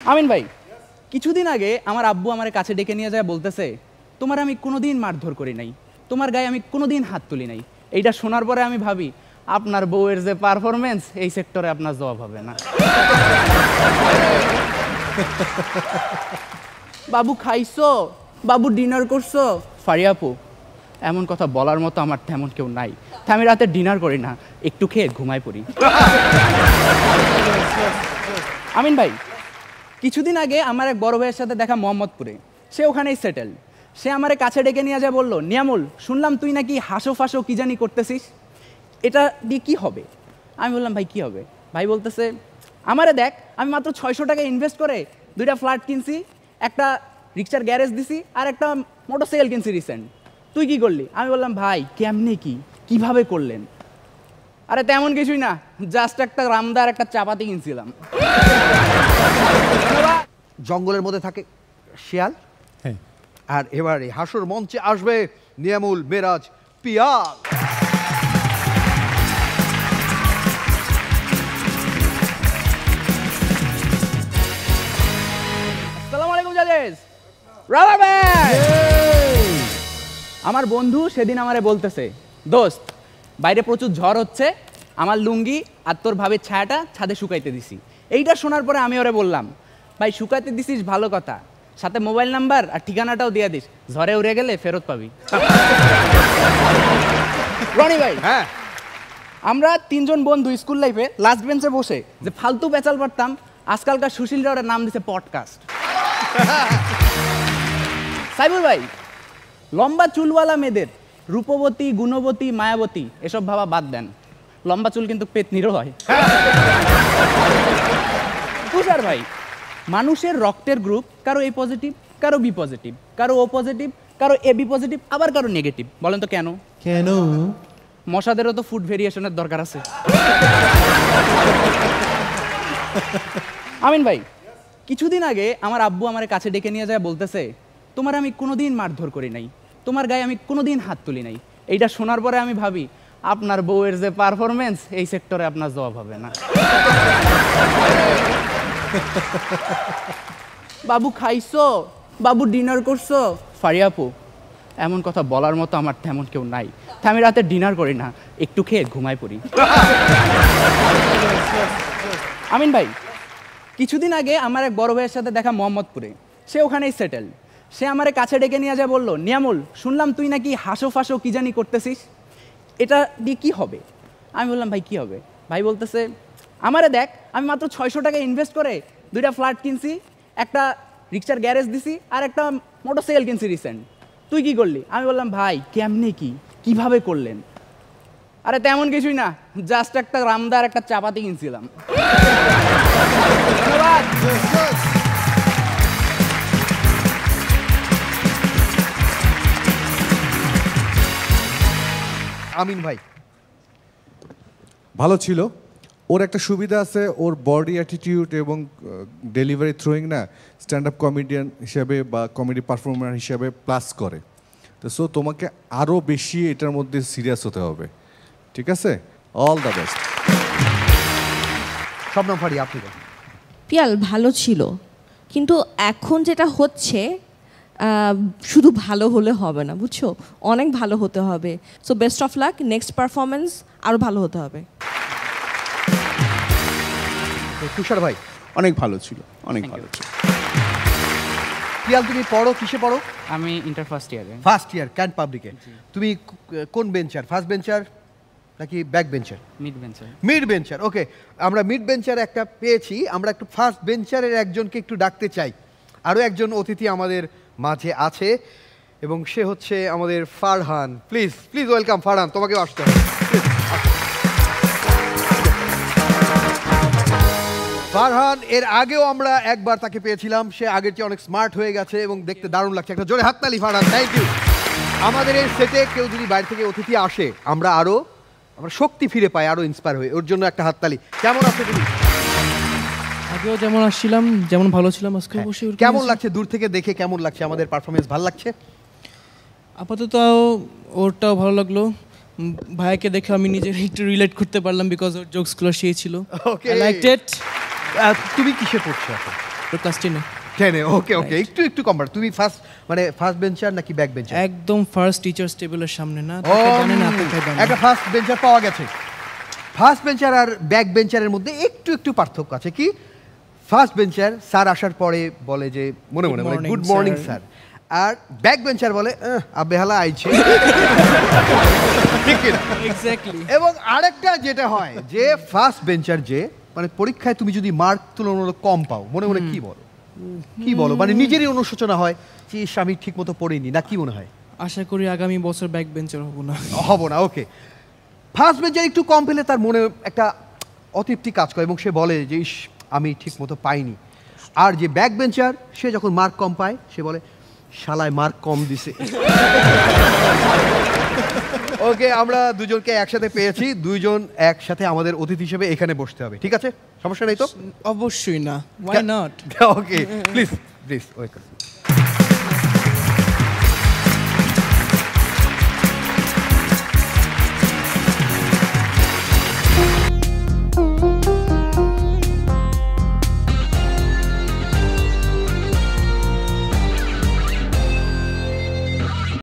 আমিন ভাই, কিছুদিন আগে আমার আব্বু আমার কাছে ডেকে নিয়ে যায় বলতেছে, তোমার আমি কোনোদিন মারধর করি নাই, তোমার গায়ে আমি কোনোদিন হাত তুলি নাই। এইটা শোনার পরে আমি ভাবি, আপনার বউয়ের যে পারফরমেন্স এই সেক্টরে আপনার জবাব হবে না। বাবু খাইছো, বাবু ডিনার করছো? ফারিয়া আপু, এমন কথা বলার মতো আমার তেমন কেউ নাই। আমি রাতে ডিনার করি না, একটু খেয়ে ঘুমাই পড়ি। আমিন ভাই, কিছুদিন আগে আমার এক বড় ভাইয়ের সাথে দেখা মোহাম্মদপুরে। সে ওখানেই সেটেল। সে আমার কাছে ডেকে নিয়ে যায়, বলল, নিয়ামুল, শুনলাম তুই নাকি হাসো ফাঁসো কি জানি করতেছিস, এটা দিয়ে কী হবে? আমি বললাম, ভাই কী হবে? ভাই বলতেছে, আমারে দেখ, আমি মাত্র 600 টাকা ইনভেস্ট করে 2টা ফ্ল্যাট কিনছি, একটা রিক্সার গ্যারেজ দিছি, আর একটা মোটরসাইকেল কিনছি রিসেন্ট। তুই কি করলি? আমি বললাম, ভাই কেমনে কি, কিভাবে করলেন? আরে তেমন কিছুই না, জাস্ট একটা রামদার একটা চাপাতি কিনছিলাম। জঙ্গলের মধ্যে থাকে শিয়াল, আর এবারে হাসর মঞ্চে আসবে নিয়ামুল, মেরাজ, পিয়াল। আসসালামু আলাইকুম জাজেস। Rubber band. আমার বন্ধু সেদিন আমারে বলতেছে, দোস্ত বাইরে প্রচুর ঝড় হচ্ছে, আমার লুঙ্গি আর তোর ভাবের ছায়াটা ছাদে শুকাইতে দিছি। এইটা শোনার পরে আমি ওরে বললাম, ভাই শুকাইতে দিছিস ভালো কথা, সাথে মোবাইল নাম্বার আর ঠিকানাটাও দিয়ে দিস, ঝড়ে উড়ে গেলে ফেরত পাবি। রনি ভাই, হ্যাঁ, আমরা 3 জন বন্ধু স্কুল লাইফে লাস্ট বেঞ্চে বসে যে ফালতু পেঁচাল পারতাম, আজকালকার সুশীলরা ওর নাম দিছে পডকাস্ট। সাইবুল ভাই, লম্বা চুলওয়ালা মেয়েদের রূপবতী, গুণবতী, মায়াবতী এসব ভাবা বাদ দেন, লম্বা চুল কিন্তু পেতনিরও হয়। তুষার ভাই, মানুষের রক্তের গ্রুপ কারো এ পজিটিভ, কারো বি পজিটিভ, কারো ও পজিটিভ, কারো এ বি পজিটিভ, আবার কারো নেগেটিভ। বলেন তো কেন? কেন? মশাদেরও তো ফুড ভেরিয়েশনের দরকার আছে। আমিন ভাই, কিছুদিন আগে আমার আব্বু আমার কাছে ডেকে নিয়ে যায় বলতেছে, তোমার আমি কোনোদিন মারধর করি নাই, তোমার গায়ে আমি কোনোদিন হাত তুলি নাই। এইটা শোনার পরে আমি ভাবি, আপনার বউয়ের যে পারফরমেন্স এই সেক্টরে আপনার জবাব হবে না। বাবু খাইছো, বাবু ডিনার করছো? ফারিয়া আপু, এমন কথা বলার মতো আমার তেমন কেউ নাই। আমি রাতে ডিনার করি না, একটু খেয়ে ঘুমাই পড়ি। আমিন ভাই, কিছুদিন আগে আমার এক বড় ভাইয়ের সাথে দেখা মোহাম্মদপুরে। সে ওখানেই সেটেল। সে আমার কাছে ডেকে নিয়ে যায়, বলল, নিয়ামুল, শুনলাম তুই নাকি হাসো ফাঁসো কি জানি করতেছিস, এটা দিয়ে কী হবে? আমি বললাম, ভাই কী হবে? ভাই বলতেছে, আমারে দেখ, আমি মাত্র 600 টাকা ইনভেস্ট করে 2টা ফ্ল্যাট কিনছি, একটা রিক্সার গ্যারেজ দিছি, আর একটা মোটরসাইকেল কিনছি রিসেন্ট। তুই কি করলি? আমি বললাম, ভাই কেমনে কি, কিভাবে করলেন? আরে তেমন কিছুই না, জাস্ট একটা রামদার একটা চাপাতি কিনছিলাম। ধন্যবাদ। আমিন ভাই, ভালো ছিল। ওর একটা সুবিধা আছে, ওর বডি অ্যাটিটিউড এবং ডেলিভারি থ্রোয়িং না স্ট্যান্ড আপ কমেডিয়ান হিসাবে বা কমেডি পারফর্মার হিসাবে প্লাস করে। তো সো তোমাকে আরও বেশি এটার মধ্যে সিরিয়াস হতে হবে, ঠিক আছে? All the best. Shabnam Fari, আপনি বলেন। পিয়াল ভালো ছিল, কিন্তু এখন যেটা হচ্ছে শুধু ভালো হলে হবে না, বুঝছো, অনেক ভালো হতে হবে। So best of luck, next performance আরও ভালো হতে হবে। তুষার ভাই, অনেক ভালো ছিল, অনেক ভালো ছিল। পিয়াল, তুমি পড়ো, কিসে পড়ো? আমি ইন্টার ফার্স্ট ইয়ারে। ফার্স্ট ইয়ার, ক্যান্ট পাবলিকে। তুমি কোন বেঞ্চার, ফার্স্ট বেঞ্চার নাকি back bencher? Mid bencher. Mid bencher, okay. আমরা মিড বেঞ্চার একটা পেয়েছি, আমরা একটু ফার্স্ট বেঞ্চারের একজনকে একটু ডাকতে চাই। আরও একজন অতিথি আমাদের মাঝে আছে এবং সে হচ্ছে আমাদের Farhan. Please please welcome Farhan, তোমাকেও আসতে হবে। ফারহান, এর আগেও আমরা একবার তাকে পেয়েছিলাম, সে আগের চেয়ে অনেক স্মার্ট হয়ে গেছে এবং দেখতে দারুণ লাগছে। একটা জোরে হাততালি ফারহান, থ্যাংক ইউ। আমাদের এই সেটে কেউ যদি বাইরে থেকে অতিথি আসে, আমরা শক্তি ফিরে পাই, আরও ইন্সপায়ার হই। ওর জন্য একটা হাততালি। কেমন আছো তুমি? আগেও যেমন আসছিলাম, যেমন ভালো ছিলাম, আজকে বসে কেমন লাগছে দূর থেকে দেখে? কেমন লাগছে আমাদের পারফরমেন্স? ভালো লাগছে? আপাতত ওরটাও ভালো লাগলো। ভাইয়াকে দেখে আমি নিজে একটু রিলেট করতে পারলাম, বিকজ ওর জোকসগুলো সেই ছিল। ওকে, আই লাইকড ইট। তুমি কিসে পড়ছো এখন? তো ক্লাস 10-এ। 10-এ, ওকে ওকে, একটু কম বার। তুমি ফার্স্ট বেঞ্চার নাকি ব্যাক বেঞ্চার? একদম ফার্স্ট টিচার্স টেবিলের সামনে না, তাকে জানেন আপনি তাই জানেন। একটা ফার্স্ট বেঞ্চার পাওয়া গেছে। ফার্স্ট বেঞ্চার আর ব্যাক বেঞ্চারের মধ্যে একটু পার্থক্য আছে। কি? ফার্স্ট বেঞ্চার স্যার আসার পরে বলে যে মনে মনে morning, good morning sir. Sir, আর ব্যাক বেঞ্চার বলে বেহালা আইছে। ঠিক কিনা? এক্স্যাক্টলি। এবং আরেকটা যেটা হয় যে ফার্স্ট বেঞ্চার যে পরীক্ষায় তুমি যদি মার্ক তুলনামূলক কম পাও, মনে মনে কি বলো নিজেরই অনুশোচনা হয় যে আমি ঠিক মতো পড়িনি, না কি মনে হয়? আশা করি আগামী বছর ব্যাক বেঞ্চার হব না। ওকে। ফার্স্ট বেঞ্চার একটু কম পেলে তার মনে একটা অতৃপ্তি কাজ করে এবং সে বলে যে ইস আমি ঠিক মতো পাইনি। আর যে ব্যাক বেঞ্চার সে যখন মার্ক কম পায় সে বলে শালায় মার্ক কম দিছে। ওকে, আমরা দুজনকে একসাথে পেয়েছি, দুইজন একসাথে আমাদের অতিথি হিসেবে এখানে বসতে হবে, ঠিক আছে? সমস্যা নেই তো? অবশ্যই না, why not. Okay, please welcome.